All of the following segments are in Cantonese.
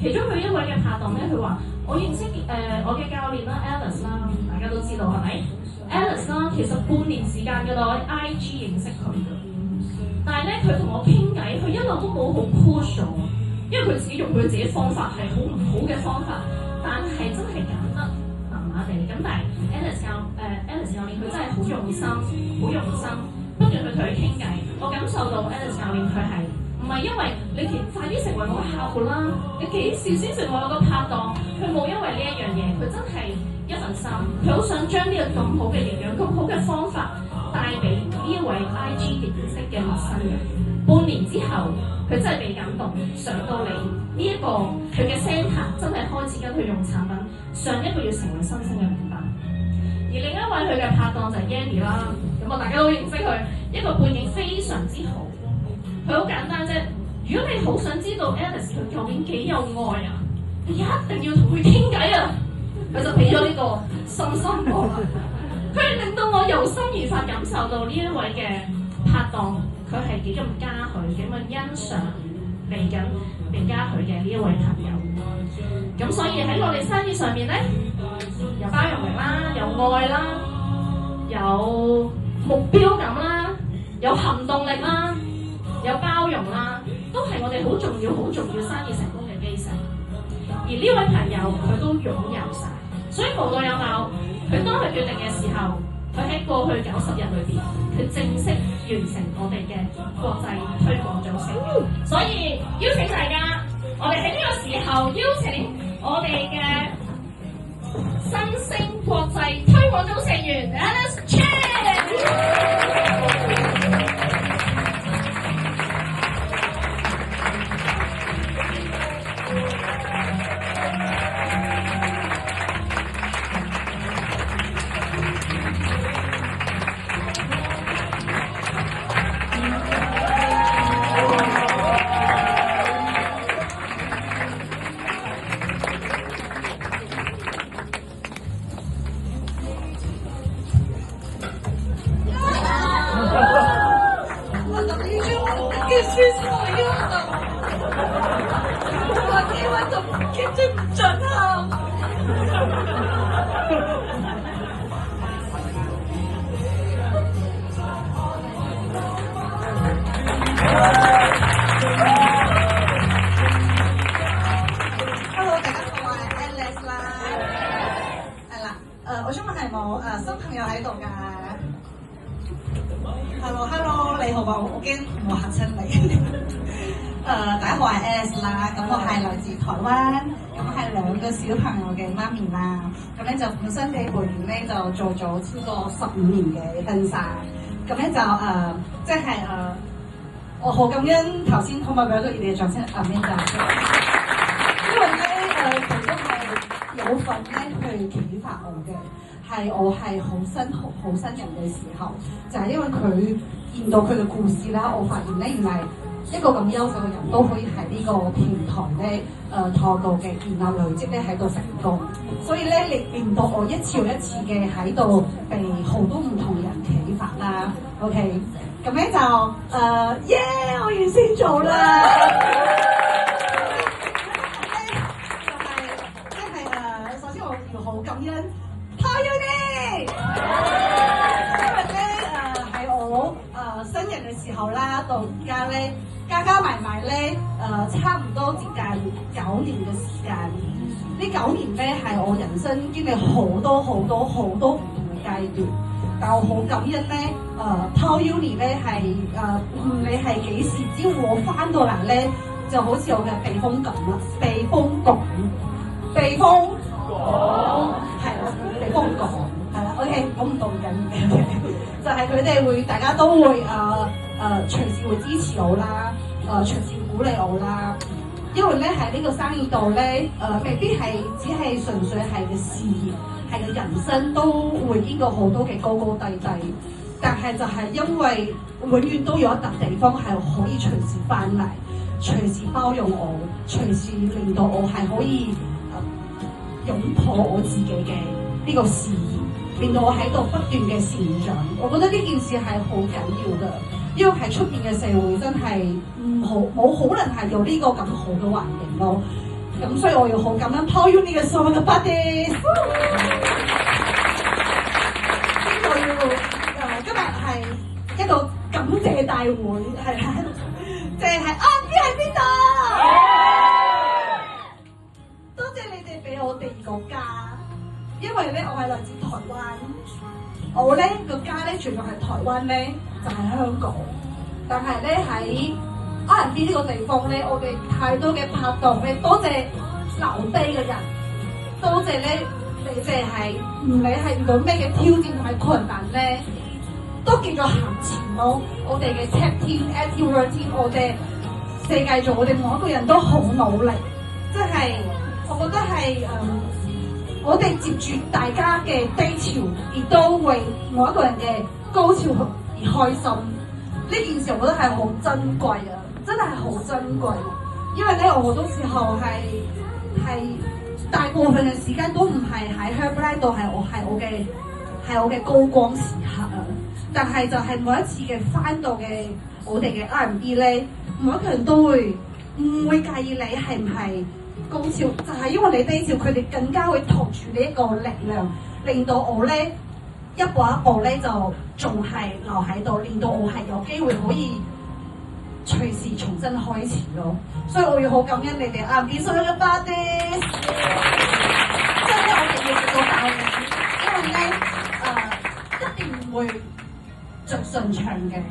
其中佢一位嘅拍檔咧，佢話我認識我嘅教練啦 Alice 啦，大家都知道係咪 Alice 啦？其實半年時間嘅啦，喺 IG 認識佢嘅，但係咧佢同我傾偈，佢一路都冇好 push 我，因為佢自己用佢自己方法係好唔好嘅方法，但係真係揀得麻麻地。咁但係 Alice 教練佢真係好用心，好用心，不斷去同佢傾偈，我感受到 Alice 教練佢係。唔係因為你快啲成為我嘅客戶啦，你幾時先成為我嘅拍檔？佢冇因為呢一樣嘢，佢真係一份心，佢好想將呢個咁好嘅營養、咁好嘅方法帶俾呢一位 IG 認識嘅陌生人。半年之後，佢真係被感動，上到嚟呢一個佢嘅 centre 真係開始跟佢用產品，上一個要成為新星嘅名單。而另一位佢嘅拍檔就係 Yanny 啦，咁啊大家都認識佢，一個背景非常之好。佢好簡單啫，如果你好想知道 Alice 佢究竟幾有愛啊，你一定要同佢傾偈啊！佢就俾咗呢個信心我，佢令到我由心而發感受到呢一位嘅拍檔，佢係幾咁嘉許、幾咁欣賞嚟緊被嘉許嘅呢一位朋友。咁所以喺我哋生意上面咧，有包容力啦，有愛啦，有目標感啦，有行動力啦。有包容啦，都係我哋好重要、好重要生意成功嘅基石。而呢位朋友佢都擁有晒，所以無獨有偶，佢當佢決定嘅時候，佢喺過去90日裏邊，佢正式完成我哋嘅國際推廣組成員。所以邀請大家，我哋喺呢個時候邀請我哋嘅新星國際推廣組成員 Alice Chen。Hello， 大家好，我係 Alice 啦。係啦，我想問係冇新朋友喺度㗎。Hello， 你好啊，我驚我嚇親你。大家好，我係 Alice 啦，咁我係來自台灣，咁係2個小朋友嘅媽咪啦，咁咧就本身嘅背景咧就做咗超過15年嘅婚紗，咁咧就即係我好感恩頭先同埋俾一個熱烈嘅掌聲面就因為咧佢都係有份咧去啟發我嘅，係我係好新人嘅時候，就係因為佢見到佢嘅故事啦，我發現咧原來一個咁優秀嘅人都可以喺呢個平台咧透過嘅建立累積咧喺度成功，所以咧令到我一次又一次嘅喺度被好多唔同人啟發啦。OK， 咁咧就我完成做啦。首先我要好感恩Polyuni，因為咧喺我新人嘅時候啦，到而家咧加埋咧差唔多接近9年嘅時間。呢9年咧係我人生經歷好多唔同嘅階段，但我好感恩咧Polyuni咧係你係幾時，只要我翻到嚟咧，就好似我嘅避風港啦，避風港係啦，避風港係啦 ，OK， 我唔動緊嘅，就係佢哋會，大家都會隨時會支持我啦，隨時鼓勵我啦，因為咧喺呢個生意度咧，未必係只係純粹係嘅事業，係嘅人生都會經過好多嘅高高低低，但係就係因為永遠都有一笪地方係可以隨時翻嚟，隨時包容我，隨時令到我係可以擁抱我自己嘅呢個事業，令到我喺度不斷嘅成長。我覺得呢件事係好緊要嘅，因為喺出邊嘅社會真係冇可能係有呢個咁好嘅環境咯。咁所以我要好感恩 Paul Uni 嘅所有嘅 buddies。我要今日係一個感謝大會，係啦，即係R&B喺邊度？多謝你哋俾我第二個家，因為咧我係來自台灣，我咧個家咧除咗係台灣咧，就係香港。但係咧喺 R&B 呢個地方咧，我哋太多嘅拍檔咧，多謝留低嘅人，多謝咧你哋係唔理係遇到咩嘅挑戰同埋困難咧，都繼續行前咯。我哋嘅 tech team、active team， 我哋世界組，我哋每一個人都好努力，即係我覺得係我哋接住大家嘅低潮，亦都為每一個人嘅高潮而開心。呢件事我覺得係好珍貴啊，真係好珍貴。因為咧，我好多時候係大部分嘅時間都唔係喺 Herbalife 度，係我嘅高光時刻啊。但係就係每一次嘅翻到嘅我哋嘅 R&B 咧，每一個人都會唔會介意你係唔係高潮，就係因為你低潮，佢哋更加會托住呢一個力量，令到我咧一步一步咧就仲係留喺度，令到我係有機會可以隨時重新開始咯。所以我要好感恩你哋R&B所有嘅 buddies， 即係咧我哋要做大嘅，因為咧一定唔會最順暢嘅，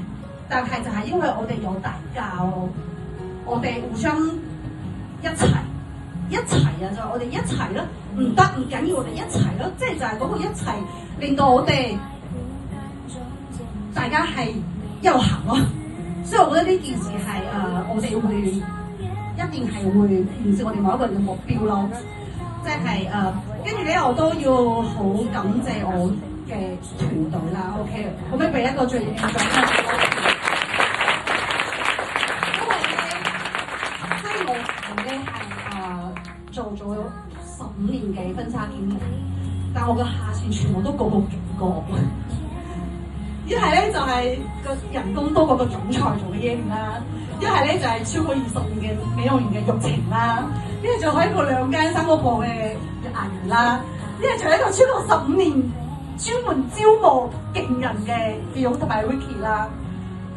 但係就係因為我哋有大家咯，我哋互相一齊啊，就係我哋一齊咯，唔得唔緊要，我哋一齊咯，即係就係嗰個一齊，令到我哋大家係一路行咯。所以我覺得呢件事係我哋會一定係會完成我哋某一個人嘅目標咯。即係跟住咧，我都要好感謝我嘅團隊啦。OK， 可唔可以俾一個最熱烈嘅掌聲？因為咧，即係我咧係做咗15年嘅婚紗經理，但我嘅下線全部都個勁過。一係咧就係個人工多過個總裁做嘅嘢啦，一係咧就係超過20年嘅美容院嘅育情啦，一係就開過2間3個鋪嘅藝員啦，一係就係一個超過15年專門招募勁人嘅美容同埋 Ricky 啦。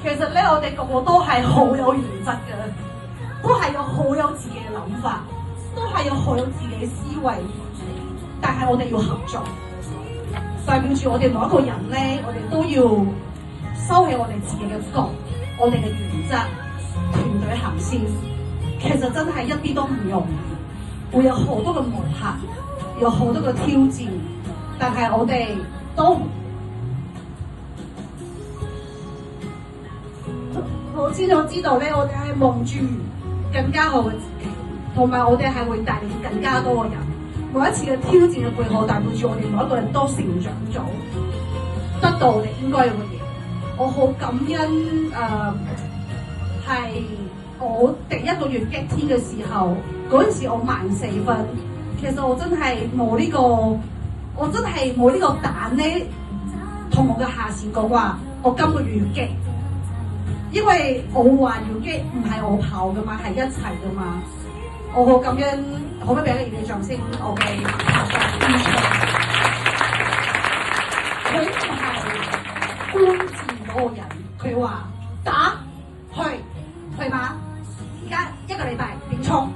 其實咧，我哋個個都係好有原則嘅，都係有好有自己嘅諗法，都係有好有自己嘅思維，但係我哋要合作。代表住我哋每一個人咧，我哋都要收起我哋自己嘅角，我哋嘅原則，團隊行先。其實真係一啲都唔容易，會有好多嘅磨合，有好多嘅挑戰，但係我哋都好清楚知道咧，我哋係望住更加好嘅自己，同埋我哋係會帶領更加多嘅人。每一次嘅挑戰嘅背後，代表住我哋每一個人都成長咗，得到我哋應該有嘅嘢。我好感恩係我第一個月激天嘅時候，嗰陣時我14分，其實我真係冇呢個，我真係冇呢個膽咧，同我嘅下線講話，我今個月要激，因為我話要激唔係我跑噶嘛，係一齊噶嘛。我好感恩，可唔可以俾一個熱烈掌聲？我嘅佢唔係觀戰嗰個人，佢話打去馬，而家1個禮拜點衝？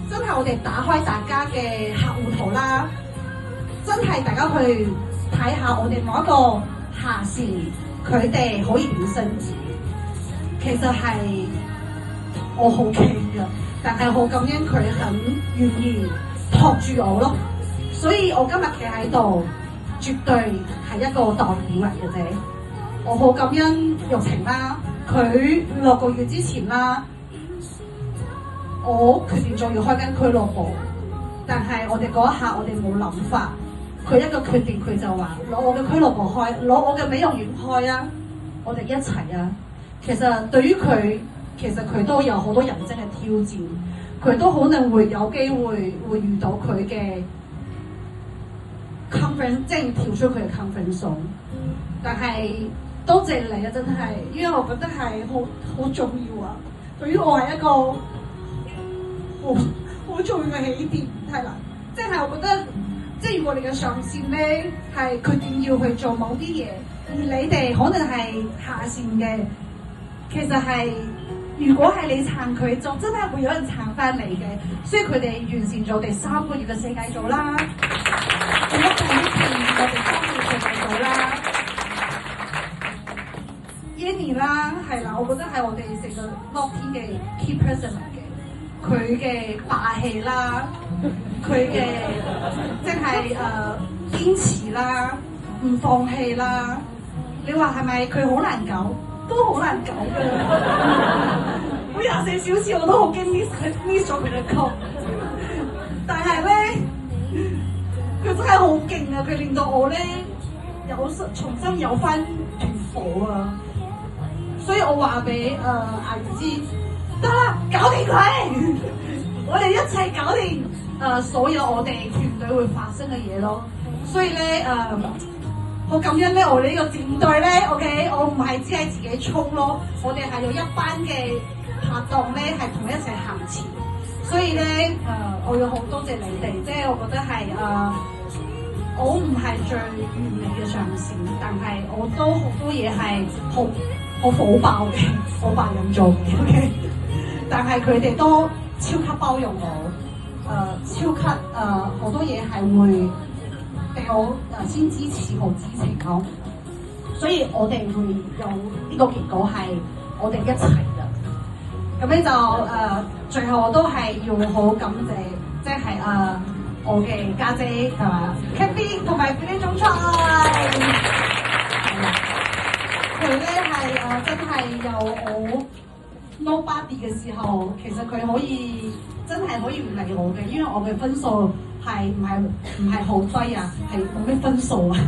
真係我哋打開大家嘅客戶圖啦，真係大家去睇下我哋某一個下線，佢哋可以點升級。其實係我好傾㗎。但係好感恩佢肯願意托住我咯，所以我今日企喺度，絕對係一個代表嚟嘅啫。我好感恩育情啦，佢6個月之前啦，我決定仲要開間俱樂部，但係我哋嗰一刻我哋冇諗法，佢一個決定佢就話攞我嘅俱樂部開，攞我嘅美容院開啊，我哋一齊啊。其實對於佢。其實佢都有好多人生嘅挑戰，佢都可能會有機會遇到佢嘅 comfort， 即係跳出佢嘅 comfort zone。但係多謝你啊，真係，因為我覺得係好重要啊。對於我係一個好好重要嘅起點，係啦，即係我覺得，即係如果你嘅上線咧係決定要去做某啲嘢，而你哋可能係下線嘅，其實係如果係你撐佢，就真係會有人撐翻你嘅。所以佢哋完善咗第3個月嘅世界組啦，咁一陣一前我哋3個月世界組啦。Yanny 啦，係啦，我覺得係我哋成個 Lock 天嘅 key person 嚟嘅，佢嘅霸氣啦，佢嘅即係堅持啦，唔放棄啦。你話係咪佢好難搞？都好難搞㗎。我24小時我都好驚 miss 咗佢嘅曲，但係咧，佢真係好勁啊！佢令到我咧重新有翻團火啊！所以我話俾阿如知，得啦，搞掂佢，我哋一齊搞掂所有我哋團隊會發生嘅嘢咯。所以咧好感恩咧，我哋呢個戰隊咧 ，OK， 我唔係只係自己衝咯，我哋係有一班嘅拍檔咧係同一齊行前。所以咧我要好多謝你哋，即係我覺得係我唔係最完美嘅上線，但係我都好多嘢係好火爆嘅，火爆人做嘅 ，OK。但係佢哋都超級包容我，超級好多嘢係會俾我先支持好支持咯。所以我哋會有呢個結果係我哋一齊嘅。咁咧就最後我都係要好感謝，即係我嘅家姐係嘛 ，Kathy 同埋佢啲總裁，係啦，佢咧係真係有我 nobody 嘅時候，其實佢可以真係可以唔理我嘅，因為我嘅分數係唔係好低啊，係冇咩分數啊，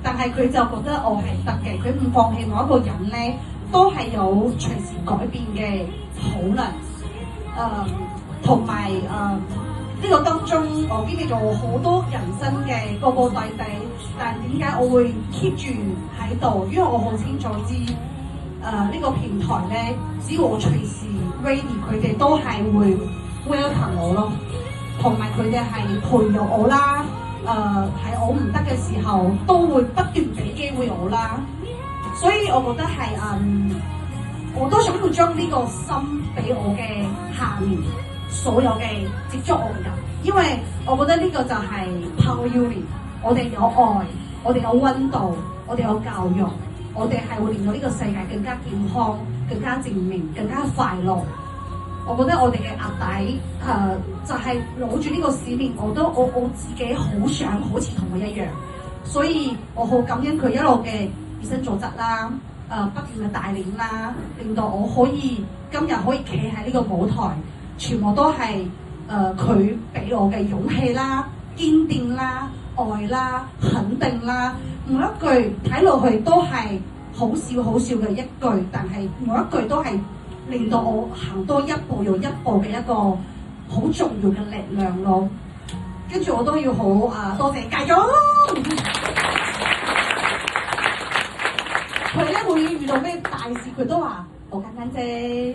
但係佢就覺得我係得嘅，佢唔放棄我一個人咧，都係有隨時改變嘅可能，同埋呢個當中，我經歷咗好多人生嘅高高低低，但點解我會 keep 住喺度？因為我好清楚知，呢個平台咧，只要我隨時 ready，佢哋都係會 welcome 我咯，同埋佢哋係培育我啦。喺我唔得嘅時候，都會不斷俾機會我啦。所以我覺得係我都想要將呢個心俾我嘅下面。所有嘅接觸我嘅人，因為我覺得呢個就係 Power Unit，我哋有愛，我哋有溫度，我哋有教育，我哋係會令到呢個世界更加健康、更加正面、更加快樂。我覺得我哋嘅壓底就係攞住呢個使命，我自己好想好似同我一樣，所以我好感恩佢一路嘅以身作則啦，不斷嘅帶領啦，令到我可以今日可以企喺呢個舞台。全部都係佢俾我嘅勇氣啦、堅定啦、愛啦、肯定啦，每一句睇落去都係好笑好笑嘅一句，但係每一句都係令到我行多一步又一步嘅一個好重要嘅力量咯。跟住我都要好多謝介總，佢咧會遇到咩大事，佢都話好簡單啫，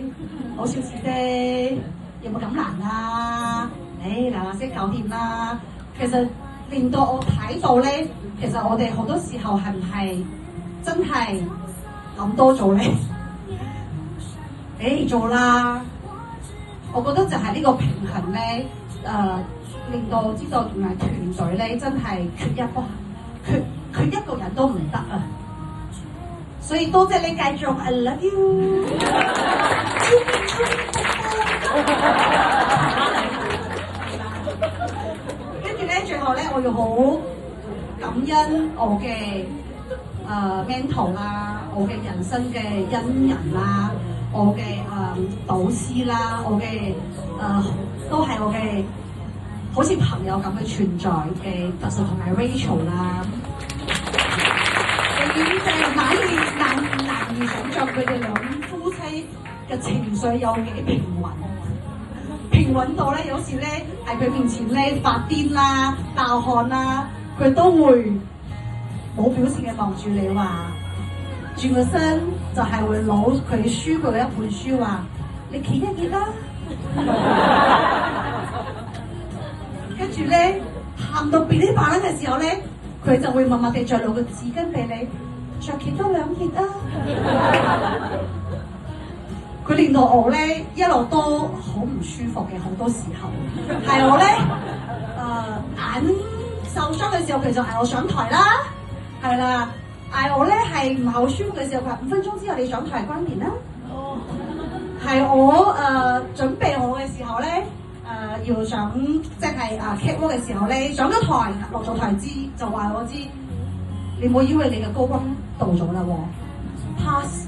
好小事啫。有冇咁難啊？嗱聲搞掂啦。其實令到我睇到咧，其實我哋好多時候係唔係真係諗多咗咧？做啦。我覺得就係呢個平衡咧，令到我知道原來團隊咧真係缺一個人都唔得啊！所以多謝你繼續 I love you。跟住咧，最後咧，我要好感恩我嘅mentor 啦，我嘅人生嘅恩人啦，我嘅導師啦，我嘅都係我嘅好似朋友咁嘅存在嘅特首同埋 Rachel 啦。你點解難以想像佢哋兩夫妻嘅情緒有幾平穩？平穩到咧，有時咧喺佢面前咧發癲啦、爆汗啦，佢都會冇表情嘅望住你話，轉個身就係會攞佢書佢一本書話，你企一企啦。跟住咧喊到噼哩啪啦嘅時候咧，佢就會默默地着落個紙巾俾你，着件多2件啊！佢練到我咧一路都好唔舒服嘅，好多時候係我咧眼受傷嘅時候，佢就嗌我上台啦，係啦，嗌我咧係唔係好舒服嘅時候，佢話5分鐘之後你上台關門啦。係我準備好嘅時候咧，要上即係catwalk嘅時候咧，上咗台落咗台就話我知，你唔好以為你嘅高光到咗啦喎 ，pass。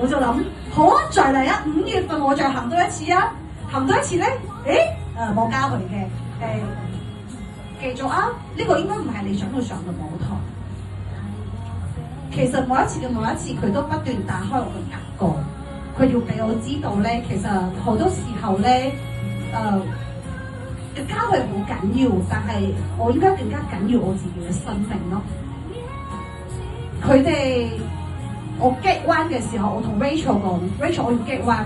我就諗好啊，再嚟啊！5月份我再行多一次啊，行多一次咧，冇加佢嘅，記住啊，呢個應該唔係你想要上嘅舞台。其實每一次嘅每一次，佢都不斷打開我嘅格局，佢要俾我知道咧，其實好多時候咧，嘅交係好緊要，但係我應該更加緊要我自己嘅生命咯。佢哋。我激彎嘅時候，我同 Rachel 講 ，Rachel 我要激彎。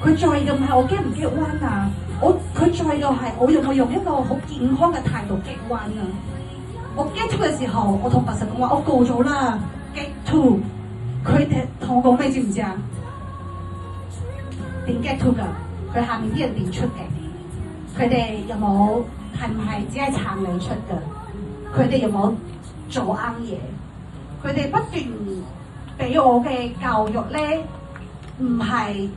佢在意嘅唔係我激唔激彎啊，佢在意嘅係我用一個好健康嘅態度激彎啊。我 get to 嘅時候，我同白實講話，我告咗啦 ，get to。佢哋同我講咩知唔知啊？點 get to 㗎？佢下面啲人點出嘅？佢哋有冇係唔係只係撐你出㗎？佢哋有冇做啱嘢？佢哋不斷。俾我嘅教育咧，唔係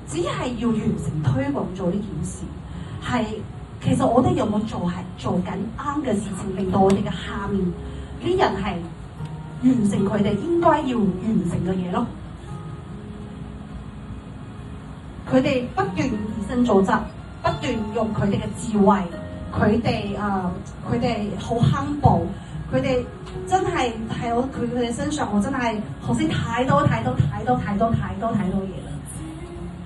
只係要完成推廣做呢件事，係其實我哋有冇做緊啱嘅事情，令到我哋嘅下面啲人係完成佢哋應該要完成嘅嘢咯。佢哋不斷以身作則，不斷用佢哋嘅智慧，佢哋好humble。佢哋真係喺佢哋身上，我真係學識太多嘢啦。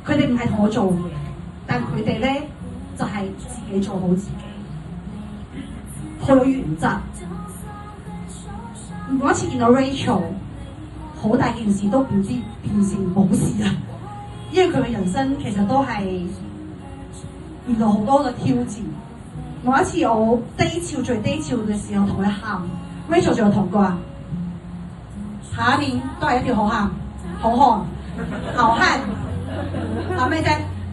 佢哋唔係同我做嘢，但佢哋咧就係自己做好自己，好有原則。每一次見到 Rachel， 好大件事都唔知變成冇事啦，因為佢嘅人生其實都係遇到好多嘅挑戰。每一次我最低潮嘅時候，同佢喊 ，Rachel 仲有同過啊，下一年都係一條好漢，好漢，喊咩啫？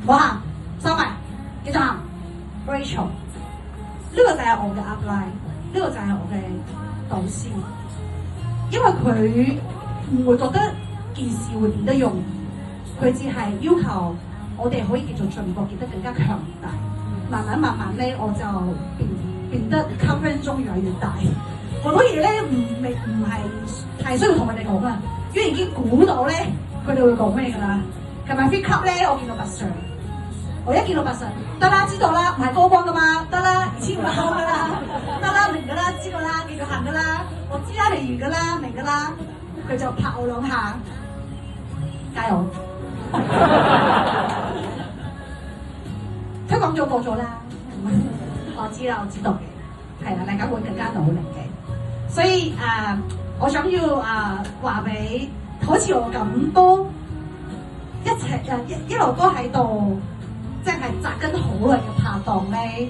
我喊，收埋，繼續喊 ，Rachel， 呢個就係我嘅 upline， 呢個就係我嘅導師，因為佢唔會覺得件事會變得容易，佢只係要求我哋可以繼續進步，變得更加強大。慢慢咧，我就變得 confidence 中越嚟越大。好多嘢咧唔係太需要同佢哋講啦，因為已經估到咧佢哋會講咩㗎啦。琴日 fit cup 咧，我見到白 Sir， 我一見到白 Sir， 得啦，知道啦，唔係高光㗎嘛，得啦，2500高㗎啦，得啦，明㗎啦，知㗎啦，繼續行㗎啦，我知啦，你完㗎啦，明㗎啦，佢就拍我2下，加油！推廣咗過咗啦，我知啦，我知道嘅，係啦，大家會更加努力嘅。所以我想要話俾好似我咁都一齊一路都喺度，即係紮根好耐嘅拍檔咧，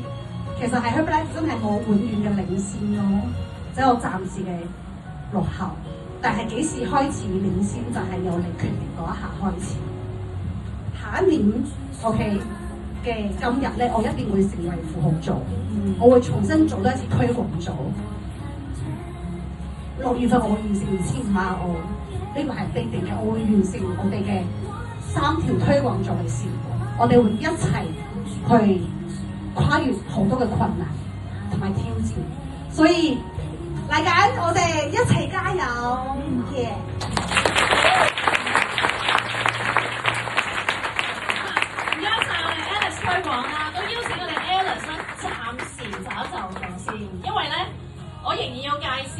其實係 Herbalife 真係冇永遠嘅領先咯，只有暫時嘅落後。但係幾時開始領先就係由你決定嗰一下開始。下一年 OK。嘅今日咧，我一定會成為副號組，我會重新做多一次推廣組。6月份我會完成2500澳，呢個係必定嘅。我會完成我哋嘅3條推廣組嘅線，我哋會一齊去跨越好多嘅困難同埋挑戰。所以嚟緊，我哋一齊加油！耶！推廣啦，都邀請我哋 Alice 暫時走一走先，因為咧，我仍然要介紹。